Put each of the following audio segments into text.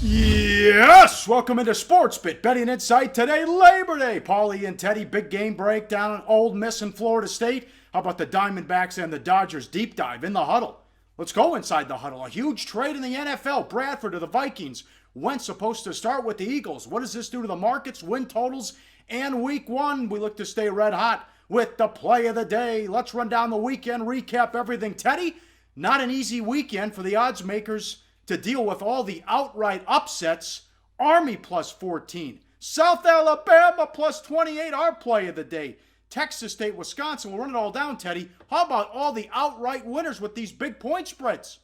Yes! Welcome into Sports Bit Betting Insight today, Labor Day. Paulie and Teddy, big game breakdown on Ole Miss and Florida State. How about the Diamondbacks and the Dodgers deep dive in the huddle? Let's go inside the huddle. A huge trade in the NFL. Bradford to the Vikings. Wentz supposed to start with the Eagles. What does this do to the markets, win totals, and week one? We look to stay red hot with the play of the day. Let's run down the weekend, recap everything. Teddy, not an easy weekend for the odds makers to deal with all the outright upsets. Army plus 14. South Alabama plus 28, our play of the day. Texas State, Wisconsin, we'll run it all down, Teddy. How about all the outright winners with these big point spreads?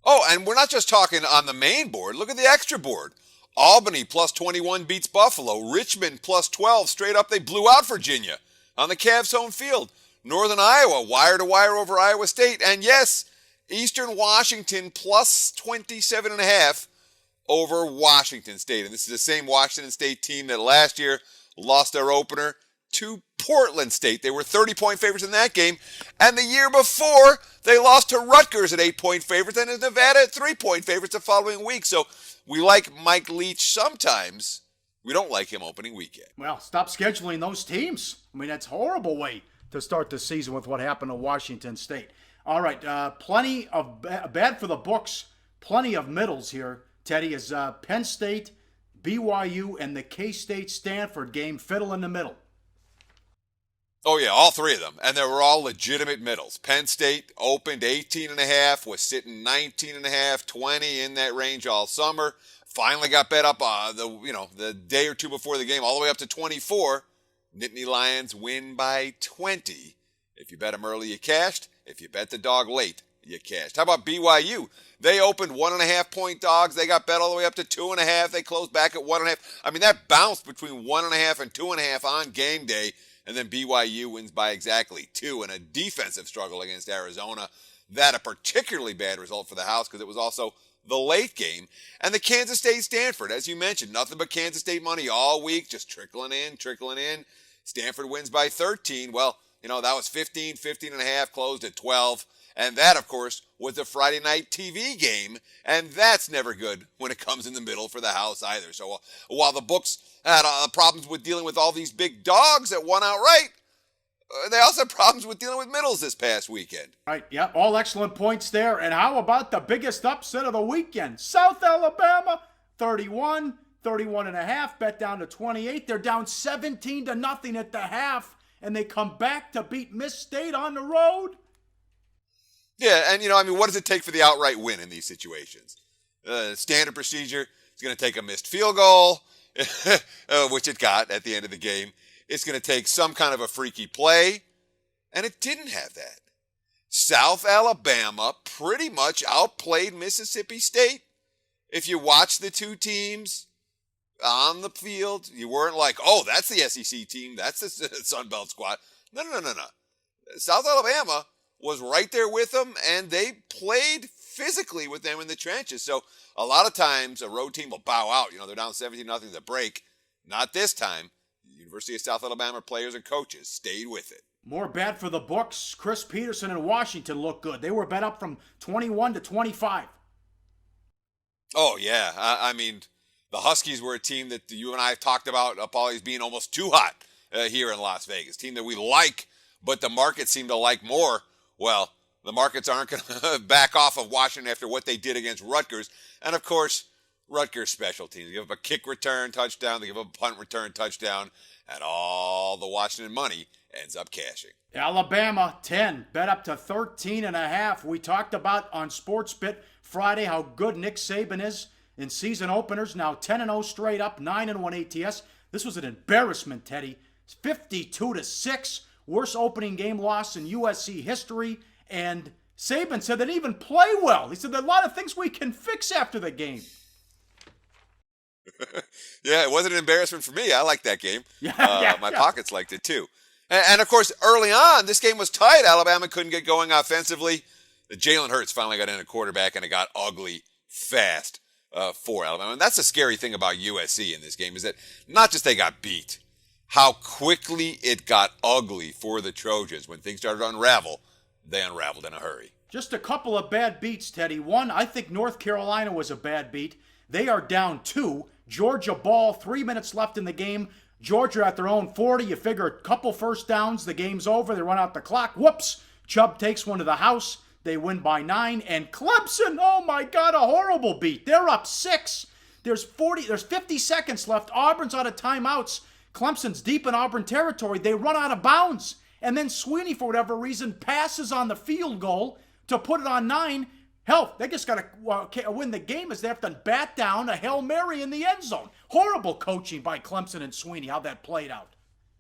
Oh, and we're not just talking on the main board. Look at the extra board. Albany plus 21 beats Buffalo. Richmond plus 12. Straight up, they blew out Virginia on the Cavs' home field. Northern Iowa, wire to wire over Iowa State. And yes, Eastern Washington plus 27.5 over Washington State. And this is the same Washington State team that last year lost their opener to Portland State. They were 30-point favorites in that game. And the year before, they lost to Rutgers at 8-point favorites and Nevada at 3-point favorites the following week. So we like Mike Leach sometimes. We don't like him opening weekend. Well, stop scheduling those teams. I mean, that's a horrible way to start the season with what happened to Washington State. All right, plenty of bad for the books, plenty of middles here, Teddy, is Penn State, BYU, and the K-State Stanford game, fiddle in the middle. Oh, yeah, all three of them. And they were all legitimate middles. Penn State opened 18.5, was sitting 19.5, 20 in that range all summer. Finally got bet up the day or two before the game, all the way up to 24. Nittany Lions win by 20. If you bet them early, you cashed. If you bet the dog late, you cashed. How about BYU? They opened 1.5-point dogs. They got bet all the way up to 2.5. They closed back at 1.5. I mean, that bounced between 1.5 and 2.5 on game day. And then BYU wins by exactly 2 in a defensive struggle against Arizona. That a particularly bad result for the house because it was also the late game. And the Kansas State Stanford, as you mentioned, nothing but Kansas State money all week, just trickling in. Stanford wins by 13. Well, that was 15.5, closed at 12. And that, of course, was the Friday night TV game. And that's never good when it comes in the middle for the house either. So while the books had problems with dealing with all these big dogs that won outright, they also had problems with dealing with middles this past weekend. Right, yeah, all excellent points there. And how about the biggest upset of the weekend? South Alabama, 31.5, bet down to 28. They're down 17-0 at the half, and they come back to beat Miss State on the road. Yeah, and what does it take for the outright win in these situations? Standard procedure is going to take a missed field goal, which it got at the end of the game. It's going to take some kind of a freaky play, and it didn't have that. South Alabama pretty much outplayed Mississippi State. If you watch the two teams on the field, you weren't like, oh, that's the SEC team, that's the Sun Belt squad. No. South Alabama was right there with them, and they played physically with them in the trenches. So a lot of times a road team will bow out. They're down 17-0 at the break. Not this time. The University of South Alabama players and coaches stayed with it. More bad for the books. Chris Peterson and Washington look good. They were bet up from 21 to 25. Oh, yeah. I mean, the Huskies were a team that you and I have talked about, Paulie, as being almost too hot here in Las Vegas. Team that we like, but the markets seem to like more. Well, the markets aren't going to back off of Washington after what they did against Rutgers. And, of course, Rutgers special teams. They give up a kick return touchdown. They give up a punt return touchdown. And all the Washington money ends up cashing. Alabama, 10. Bet up to 13.5. We talked about on SportsBit Friday how good Nick Saban is in season openers. Now 10-0 straight up, 9-1 ATS. This was an embarrassment, Teddy. 52-6. Worst opening game loss in USC history. And Saban said they didn't even play well. He said there are a lot of things we can fix after the game. Yeah, it wasn't an embarrassment for me. I liked that game. My pockets liked it too. And of course, early on, this game was tight. Alabama couldn't get going offensively. Jalen Hurts finally got in a quarterback, and it got ugly fast for Alabama. And that's the scary thing about USC in this game is that not just they got beat, how quickly it got ugly for the Trojans. When things started to unravel, they unraveled in a hurry. Just a couple of bad beats, Teddy. One, I think North Carolina was a bad beat. They are down 2. Georgia ball, 3 minutes left in the game. Georgia at their own 40. You figure a couple first downs, the game's over. They run out the clock. Whoops. Chubb takes one to the house. They win by 9. And Clemson, oh my God, a horrible beat. They're up 6. There's 50 seconds left. Auburn's out of timeouts. Clemson's deep in Auburn territory. They run out of bounds. And then Sweeney, for whatever reason, passes on the field goal to put it on 9. Hell, they just got to win the game as they have to bat down a Hail Mary in the end zone. Horrible coaching by Clemson and Sweeney, how that played out.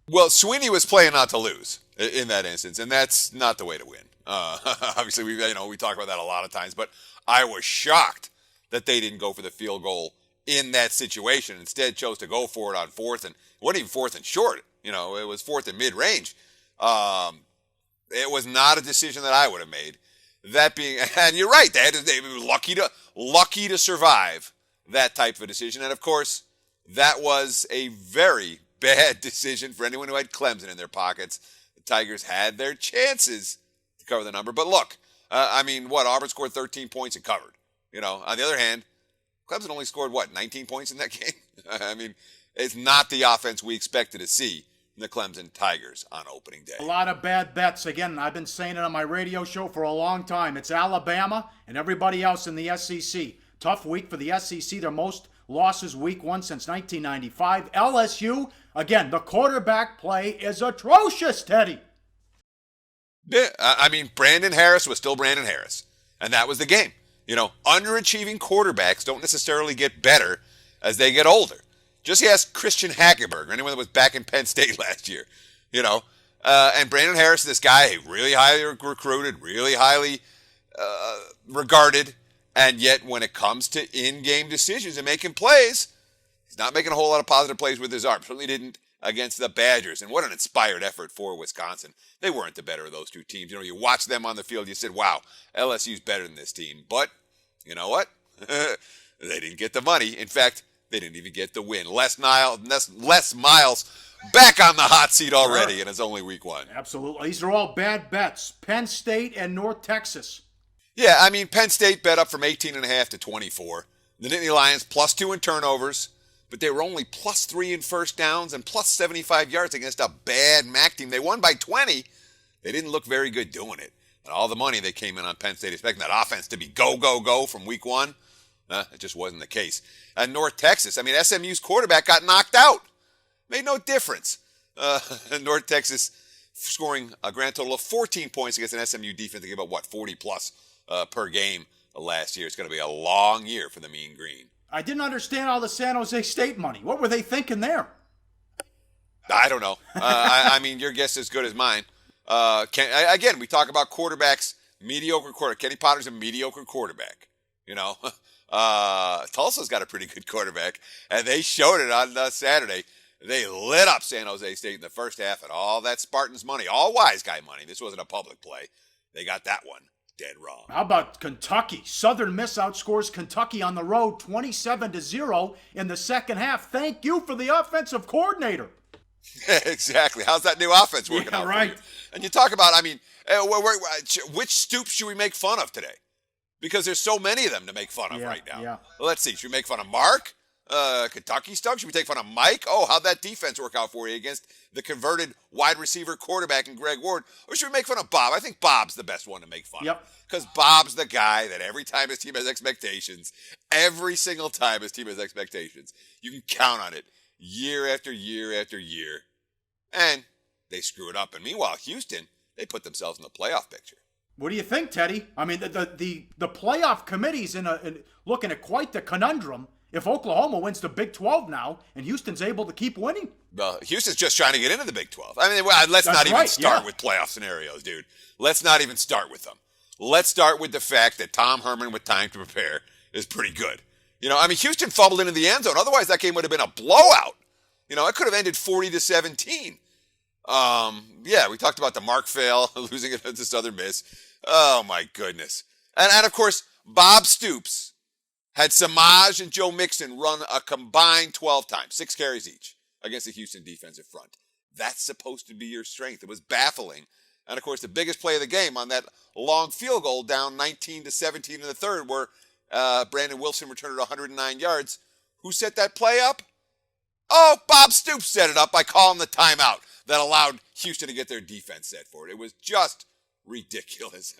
Well, Sweeney was playing not to lose in that instance, and that's not the way to win. Obviously, we talk about that a lot of times, but I was shocked that they didn't go for the field goal in that situation. Instead, chose to go for it on 4th, and it wasn't even 4th and short. It was 4th and mid-range. It was not a decision that I would have made. That being, and you're right, they were lucky to survive that type of a decision. And of course, that was a very bad decision for anyone who had Clemson in their pockets. The Tigers had their chances to cover the number, but look, Auburn scored 13 points and covered. On the other hand, Clemson only scored 19 points in that game. It's not the offense we expected to see the Clemson Tigers on opening day. A lot of bad bets. Again, I've been saying it on my radio show for a long time. It's Alabama and everybody else in the SEC. Tough week for the SEC. Their most losses week 1 since 1995. LSU, again, the quarterback play is atrocious, Teddy. Yeah, Brandon Harris was still Brandon Harris. And that was the game. Underachieving quarterbacks don't necessarily get better as they get older. Just ask Christian Hackenberg or anyone that was back in Penn State last year, And Brandon Harris, this guy, really highly recruited, really highly regarded, and yet when it comes to in-game decisions and making plays, he's not making a whole lot of positive plays with his arm. Certainly didn't against the Badgers. And what an inspired effort for Wisconsin. They weren't the better of those two teams. You watch them on the field, you said, wow, LSU's better than this team. But you know what? They didn't get the money. In fact, they didn't even get the win. Les Miles back on the hot seat already, and it's only week 1. Absolutely. These are all bad bets. Penn State and North Texas. Yeah, Penn State bet up from 18.5 to 24. The Nittany Lions +2 in turnovers, but they were only +3 in first downs and +75 yards against a bad MAC team. They won by 20. They didn't look very good doing it. And all the money they came in on Penn State expecting that offense to be go, go, go from week 1. It just wasn't the case. And North Texas, SMU's quarterback got knocked out. Made no difference. North Texas scoring a grand total of 14 points against an SMU defense that gave up, 40-plus per game last year. It's going to be a long year for the Mean Green. I didn't understand all the San Jose State money. What were they thinking there? I don't know. Your guess is as good as mine. Again, we talk about quarterbacks, mediocre quarterback. Kenny Potter's a mediocre quarterback. Tulsa's got a pretty good quarterback, and they showed it on Saturday. They lit up San Jose State in the first half, and all that Spartans money, all wise guy money. This wasn't a public play. They got that one dead wrong. How about Kentucky? Southern Miss outscores Kentucky on the road 27-0 in the second half. Thank you for the offensive coordinator. Exactly. How's that new offense working out right. for you? And you talk about, which stoops should we make fun of today? Because there's so many of them to make fun of right now. Yeah. Well, let's see. Should we make fun of Mark? Kentucky stuff? Should we take fun of Mike? Oh, how'd that defense work out for you against the converted wide receiver quarterback in Greg Ward? Or should we make fun of Bob? I think Bob's the best one to make fun of. Because Bob's the guy that every time his team has expectations, every single time his team has expectations, you can count on it year after year after year. And they screw it up. And meanwhile, Houston, they put themselves in the playoff picture. What do you think, Teddy? The playoff committee's looking at quite the conundrum. If Oklahoma wins the Big 12 now, and Houston's able to keep winning. Well, Houston's just trying to get into the Big 12. Let's not even start with playoff scenarios, dude. Let's not even start with them. Let's start with the fact that Tom Herman, with time to prepare, is pretty good. Houston fumbled into the end zone. Otherwise, that game would have been a blowout. It could have ended 40-17. We talked about the Mark fail, losing it to Southern Miss. Oh, my goodness. And of course, Bob Stoops had Samaj and Joe Mixon run a combined 12 times, 6 carries each, against the Houston defensive front. That's supposed to be your strength. It was baffling And, of course, the biggest play of the game on that long field goal down 19-17 in the third where Brandon Wilson returned it 109 yards. Who set that play up? Oh, Bob Stoops set it up by calling the timeout that allowed Houston to get their defense set for it. It was just ridiculous.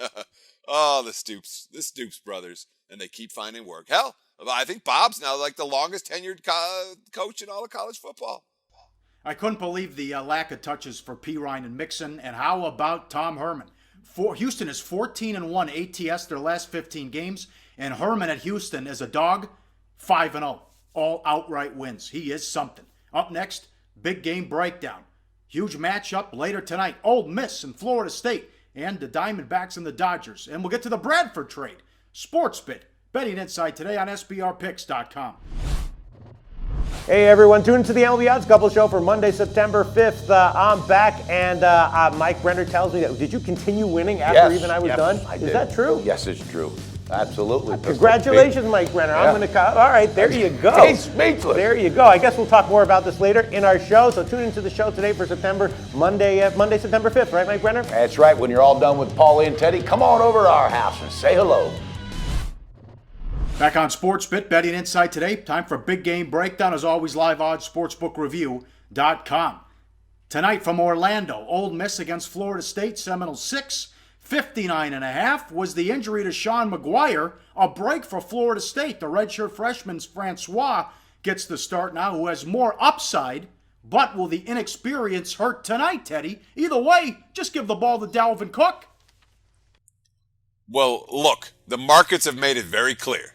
Oh, the Stoops brothers. And they keep finding work. Hell, I think Bob's now like the longest tenured coach in all of college football. I couldn't believe the lack of touches for Pirine and Mixon. And how about Tom Herman? Houston is 14-1 ATS their last 15 games. And Herman at Houston is a dog, 5-0. All outright wins. He is something. Up next, big game breakdown. Huge matchup later tonight. Ole Miss and Florida State. And the Diamondbacks and the Dodgers. And we'll get to the Bradford trade. SportsBit. Betting Insight today on SBRPicks.com. Hey everyone, tune into the MLB Odds Couple show for Monday, September 5th. I'm back, and Mike Brenner tells me that, did you continue winning after even I was done? Is that true? Yes, it's true. Absolutely. Congratulations, Mike Brenner. Yeah. I'm going to all right, there you go. Hey, speechless. There you go. I guess we'll talk more about this later in our show. So tune into the show today for Monday, September 5th, right, Mike Brenner? That's right. When you're all done with Paulie and Teddy, come on over to our house and say hello. Back on SportsBit, Betting Insight today. Time for a big game breakdown. As always, liveoddssportsbookreview.com. Tonight from Orlando, Ole Miss against Florida State, Seminoles 6. 59.5 was the injury to Sean McGuire. A break for Florida State. The redshirt freshman Francois gets the start now, who has more upside. But will the inexperience hurt tonight, Teddy? Either way, just give the ball to Dalvin Cook. Well, look, the markets have made it very clear.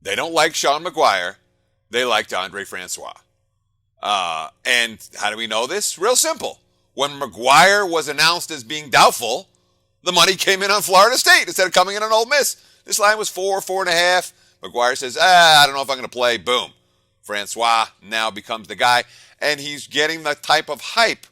They don't like Sean McGuire. They like DeAndre Francois. And how do we know this? Real simple. When McGuire was announced as being doubtful, the money came in on Florida State instead of coming in on Ole Miss. This line was 4.5. McGuire says, I don't know if I'm going to play. Boom. Francois now becomes the guy. And he's getting the type of hype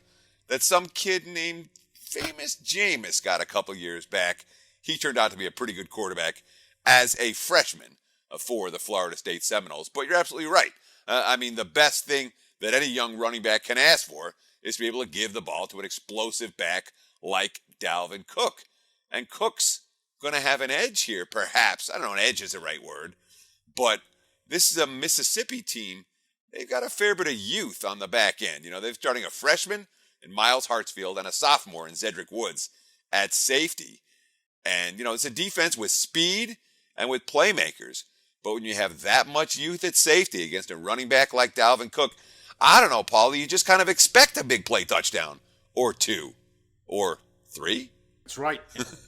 that some kid named Famous Jameis got a couple years back. He turned out to be a pretty good quarterback as a freshman for the Florida State Seminoles. But you're absolutely right. The best thing that any young running back can ask for is to be able to give the ball to an explosive back like Dalvin Cook. And Cook's going to have an edge here, perhaps. I don't know if edge is the right word. But this is a Mississippi team. They've got a fair bit of youth on the back end. They're starting a freshman in Miles Hartsfield and a sophomore in Zedrick Woods at safety. And, it's a defense with speed and with playmakers. But when you have that much youth at safety against a running back like Dalvin Cook, I don't know, Paulie, you just kind of expect a big play touchdown or two or three. That's right.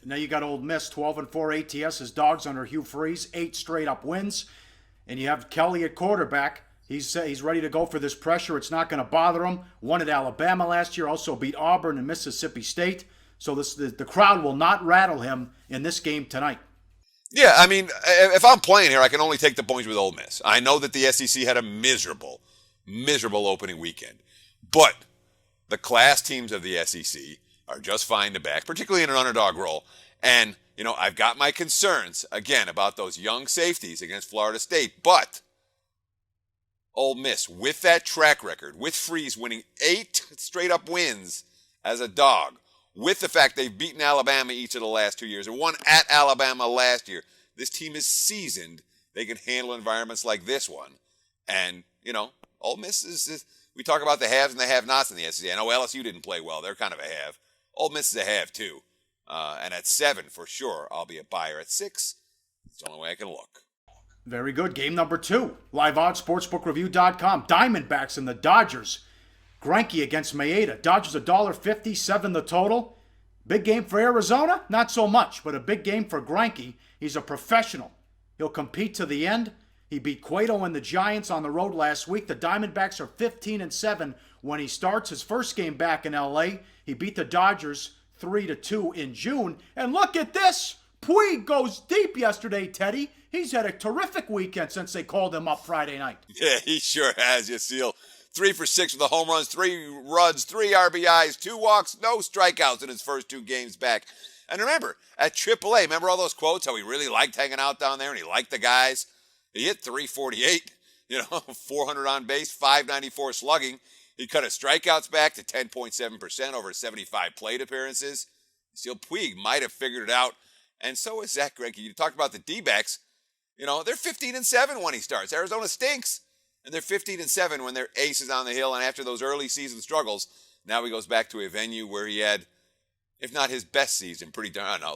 Now you got Ole Miss, 12-4 ATS. His dogs under Hugh Freeze, 8 straight-up wins. And you have Kelly at quarterback. He's ready to go for this pressure. It's not going to bother him. Won at Alabama last year, also beat Auburn and Mississippi State. So the crowd will not rattle him in this game tonight. Yeah, if I'm playing here, I can only take the points with Ole Miss. I know that the SEC had a miserable opening weekend. But the class teams of the SEC are just fine to back, particularly in an underdog role. And, I've got my concerns, again, about those young safeties against Florida State. But Ole Miss, with that track record, with Freeze winning 8 straight-up wins as a dog, with the fact they've beaten Alabama each of the last 2 years and won at Alabama last year, this team is seasoned. They can handle environments like this one. And, Ole Miss is we talk about the haves and the have-nots in the SEC. I know LSU didn't play well. They're kind of a have. Ole Miss is a have, too. And at 7, for sure, I'll be a buyer. At 6, it's the only way I can look. Very good. Game number 2. LiveOddsSportsBookReview.com. Diamondbacks and the Dodgers. Greinke against Maeda. Dodgers $1.57 the total. Big game for Arizona? Not so much, but a big game for Greinke. He's a professional. He'll compete to the end. He beat Cueto and the Giants on the road last week. The Diamondbacks are 15-7 when he starts his first game back in L.A. He beat the Dodgers 3-2 in June. And look at this. Puig goes deep yesterday, Teddy. He's had a terrific weekend since they called him up Friday night. Yeah, he sure has, Yasiel. 3 for 6 with the home runs, 3 runs, 3 RBIs, 2 walks, no strikeouts in his first 2 games back. And remember, at AAA, remember all those quotes, how he really liked hanging out down there and he liked the guys? He hit 348, 400 on base, 594 slugging. He cut his strikeouts back to 10.7% over 75 plate appearances. Still, Puig might have figured it out, and so is Zach Greinke. You talked about the D-backs. They're 15-7 when he starts. Arizona stinks, and they're 15-7 when their ace is on the hill. And after those early season struggles, now he goes back to a venue where he had, if not his best season,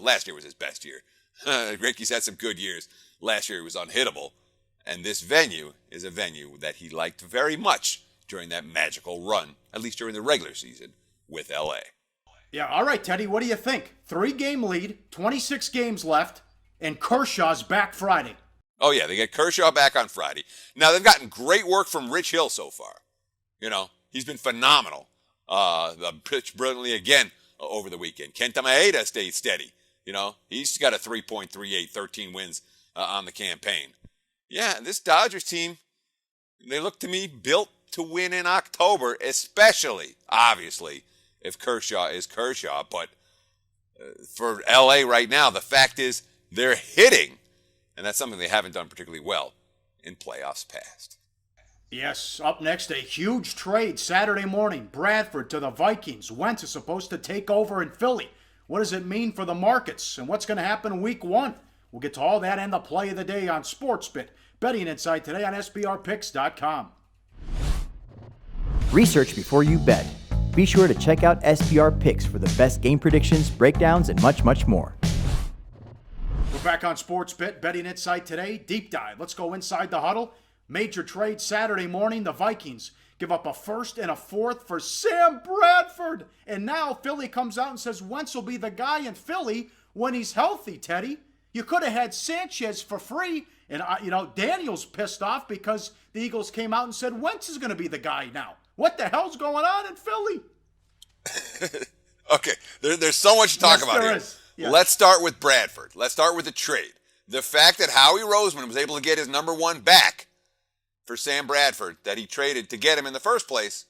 last year was his best year. Greinke's had some good years. Last year he was unhittable, and this venue is a venue that he liked very much during that magical run, at least during the regular season with LA. Yeah, all right, Teddy, what do you think? 3-game lead, 26 games left, and Kershaw's back Friday. Oh, yeah, they get Kershaw back on Friday. Now, they've gotten great work from Rich Hill so far. He's been phenomenal. Pitched brilliantly again over the weekend. Kenta Maeda stayed steady. He's got a 3.38, 13 wins on the campaign. Yeah, this Dodgers team, they look to me built to win in October, especially, obviously, if Kershaw is Kershaw. But for LA right now, the fact is they're hitting, and that's something they haven't done particularly well in playoffs past. Yes, up next, a huge trade Saturday morning. Bradford to the Vikings. Wentz is supposed to take over in Philly. What does it mean for the markets, and what's going to happen week 1? We'll get to all that and the play of the day on SportsBit. Betting Insight today on SBRPicks.com. Research before you bet. Be sure to check out SBR Picks for the best game predictions, breakdowns, and much, much more. We're back on SportsBit, Betting Insight today. Deep dive. Let's go inside the huddle. Major trade Saturday morning. The Vikings give up a first and a fourth for Sam Bradford. And now Philly comes out and says Wentz will be the guy in Philly when he's healthy, Teddy. You could have had Sanchez for free. And, Daniel's pissed off because the Eagles came out and said Wentz is going to be the guy now. What the hell's going on in Philly? Okay, there's so much to talk about here. Yeah. Let's start with Bradford. Let's start with the trade. The fact that Howie Roseman was able to get his number 1 back for Sam Bradford that he traded to get him in the first place,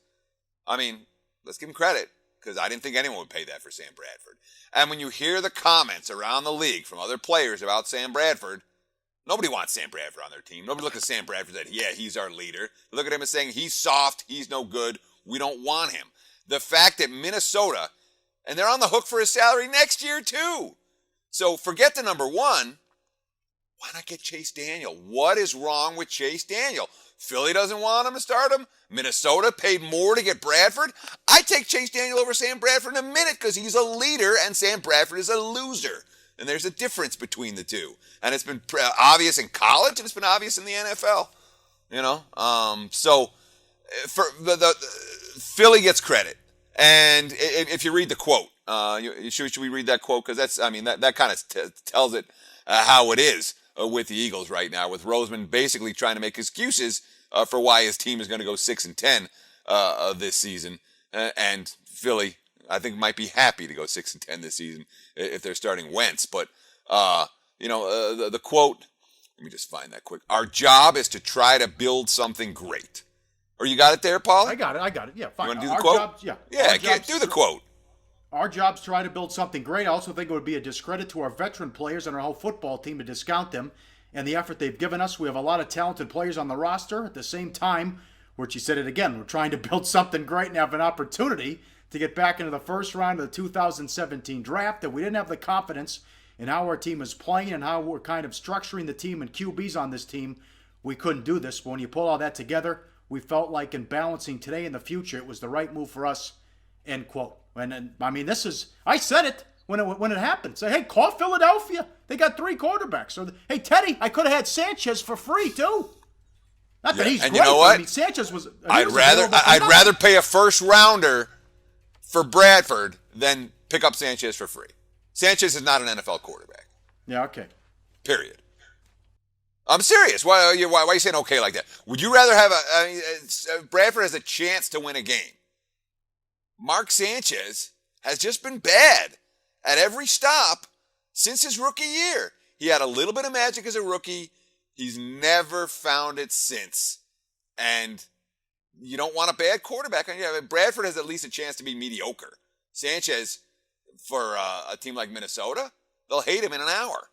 let's give him credit, because I didn't think anyone would pay that for Sam Bradford. And when you hear the comments around the league from other players about Sam Bradford, nobody wants Sam Bradford on their team. Nobody looks at Sam Bradford and said, yeah, he's our leader. They look at him and saying, he's soft, he's no good, we don't want him. The fact that Minnesota, and they're on the hook for his salary next year too. So forget the number 1. Why not get Chase Daniel? What is wrong with Chase Daniel? Philly doesn't want him to start him. Minnesota paid more to get Bradford. I take Chase Daniel over Sam Bradford in a minute because he's a leader and Sam Bradford is a loser. And there's a difference between the two. And it's been obvious in college and it's been obvious in the NFL. So for the Philly gets credit. And if you read the quote, should we read that quote? Because that kind of tells it how it is with the Eagles right now, with Roseman basically trying to make excuses for why his team is going to go 6-10 this season, and Philly, I think, might be happy to go 6-10 this season if they're starting Wentz. But the quote. Let me just find that quick. Our job is to try to build something great. Or you got it there, Paul? I got it. Yeah, fine. You want to do the quote? Yeah, do the quote. Our job's to try to build something great. I also think it would be a discredit to our veteran players and our whole football team to discount them and the effort they've given us. We have a lot of talented players on the roster. At the same time, which you said it again, we're trying to build something great and have an opportunity to get back into the first round of the 2017 draft. That we didn't have the confidence in how our team is playing and how we're kind of structuring the team and QBs on this team. We couldn't do this. But when you pull all that together, we felt like in balancing today and the future, it was the right move for us, end quote. And I said it when it happened. Say, hey, call Philadelphia. They got 3 quarterbacks. Or, hey, Teddy, I could have had Sanchez for free too. Not that he's and great. You know what? Sanchez was. I'd rather pay a first rounder for Bradford than pick up Sanchez for free. Sanchez is not an NFL quarterback. Yeah. Okay. Period. I'm serious. Why are you saying okay like that? Would you rather have Bradford has a chance to win a game? Mark Sanchez has just been bad at every stop since his rookie year. He had a little bit of magic as a rookie. He's never found it since. And you don't want a bad quarterback. Bradford has at least a chance to be mediocre. Sanchez, for a team like Minnesota, they'll hate him in an hour.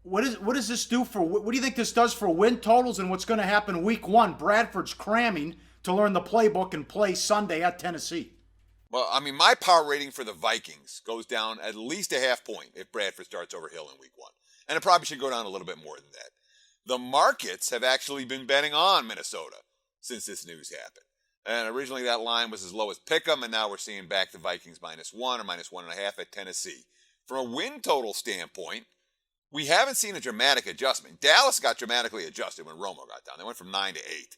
What does this do for? What do you think this does for win totals and what's going to happen week 1? Bradford's cramming to learn the playbook and play Sunday at Tennessee. Well, I mean, my power rating for the Vikings goes down at least a half point if Bradford starts over Hill in week 1. And it probably should go down a little bit more than that. The markets have actually been betting on Minnesota since this news happened. And originally that line was as low as Pick'em, and now we're seeing back the Vikings -1 or -1.5 at Tennessee. From a win total standpoint, we haven't seen a dramatic adjustment. Dallas got dramatically adjusted when Romo got down. They went from 9 to 8.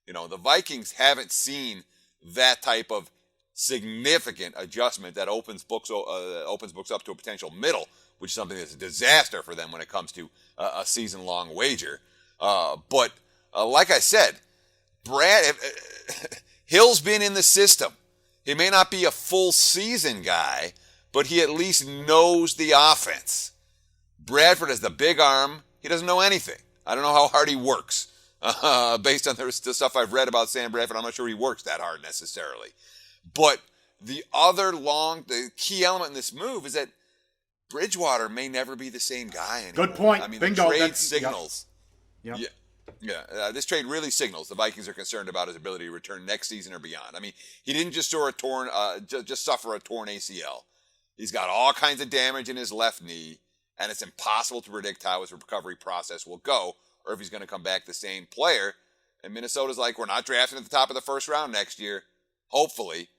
The Vikings haven't seen that type of significant adjustment that opens books up to a potential middle, which is something that's a disaster for them when it comes to a season-long wager. But like I said, Hill's been in the system. He may not be a full season guy, but he at least knows the offense. Bradford has the big arm. He doesn't know anything. I don't know how hard he works. Based on the stuff I've read about Sam Bradford, I'm not sure he works that hard necessarily. But the key element in this move is that Bridgewater may never be the same guy anymore. Good point. I mean, Bingo. the trade signals. Yep. Yeah. This trade really signals the Vikings are concerned about his ability to return next season or beyond. I mean, he didn't just suffer a torn ACL. He's got all kinds of damage in his left knee, and it's impossible to predict how his recovery process will go or if he's going to come back the same player. And Minnesota's like, we're not drafting at the top of the first round next year. Hopefully.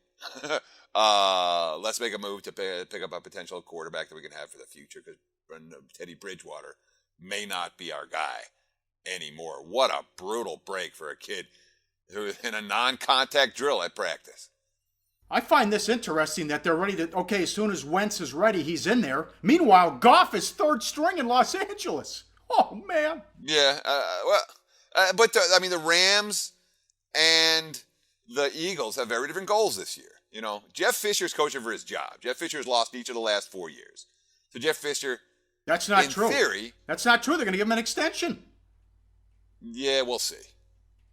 Let's make a move to pick up a potential quarterback that we can have for the future, because Teddy Bridgewater may not be our guy anymore. What a brutal break for a kid who in a non-contact drill at practice. I find this interesting that they're ready to, as soon as Wentz is ready, he's in there. Meanwhile, Goff is third string in Los Angeles. Oh, man. Yeah, but the Rams and the Eagles have very different goals this year. Jeff Fisher's coaching for his job. Jeff Fisher has lost each of the last 4 years. So Jeff Fisher, that's not true. In theory, that's not true. They're going to give him an extension. Yeah, we'll see.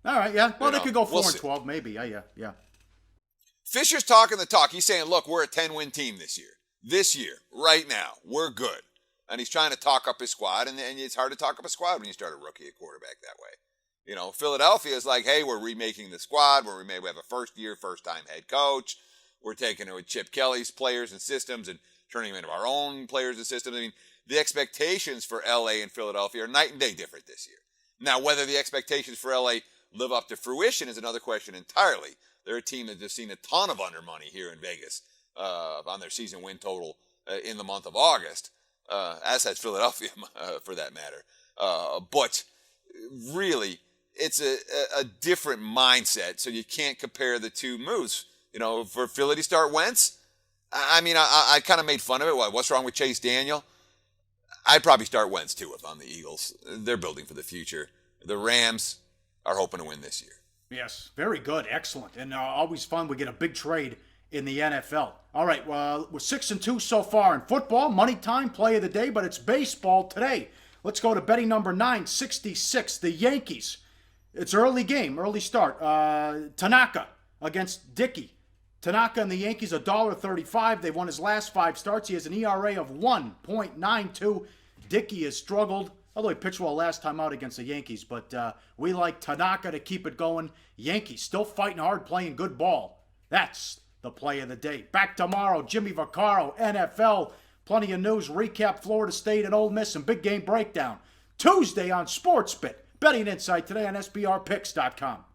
All right, yeah. Well, they could go 4-12, see. maybe. Yeah. Fisher's talking the talk. He's saying, look, we're a 10-win team this year. This year, right now, we're good. And he's trying to talk up his squad, and it's hard to talk up a squad when you start a rookie at quarterback that way. Philadelphia is like, hey, we're remaking the squad. We have a first-time head coach. We're taking it with Chip Kelly's players and systems and turning them into our own players and systems. I mean, the expectations for L.A. and Philadelphia are night and day different this year. Now, whether the expectations for L.A. live up to fruition is another question entirely. They're a team that has seen a ton of under money here in Vegas on their season win total in the month of August, as has Philadelphia for that matter. But really, it's a different mindset, so you can't compare the two moves. For Philly to start Wentz, I kind of made fun of it. What's wrong with Chase Daniel? I'd probably start Wentz too if I'm the Eagles. They're building for the future. The Rams are hoping to win this year. Yes, very good, excellent, and always fun. We get a big trade in the NFL. All right, well, we're 6-2 so far in football. Money time, play of the day, but it's baseball today. Let's go to betting number 966. The Yankees. It's early game, early start. Tanaka against Dickey. Tanaka and the Yankees, $1.35. They've won his last 5 starts. He has an ERA of 1.92. Dickey has struggled, although he pitched well last time out against the Yankees. But we like Tanaka to keep it going. Yankees still fighting hard, playing good ball. That's the play of the day. Back tomorrow, Jimmy Vaccaro, NFL. Plenty of news, recap Florida State and Ole Miss, and big game breakdown. Tuesday on SportsBit. Betting Insight today on SBRPicks.com.